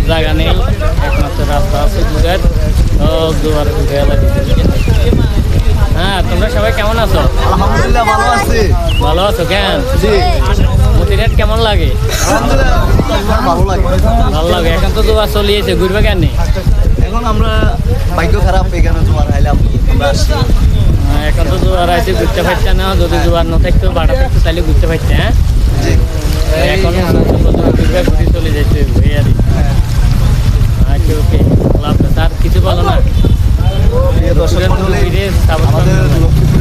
জায়গা নেই, একমাত্র রাস্তা আছে দুয়ার, সব দুয়ারে ঢুকে গেল। হ্যাঁ, তোমরা সবাই কেমন আছো? আলহামদুলিল্লাহ ভালো আছি। ভালো আছো? কেন জি মতিরাট কেমন লাগে? আলহামদুলিল্লাহ ভালো লাগে। ভালো লাগে। এখন তো দুয়ার চলিয়েছে, ঘুরবে কেন? এখন আমরা ভাগ্য খারাপ, এখানে তোমার আইলাম, আমরা আসছি। এখন তো জোয়ার আছে, ঘুরতে পারছে না। যদি জোয়ার না থাকতো, ভাড়া থাকতো, তাহলে ঘুরতে পারছে। হ্যাঁ, জি এখন ঘুরবে, ঘুরে চলে যাচ্ছে এই আর কি। আচ্ছা, ওকে, আল্লাহ হাফেজ। আর কিছু বলো না? প্রিয় দর্শক মণ্ডলী, আমাদের লক্ষ্মীপুর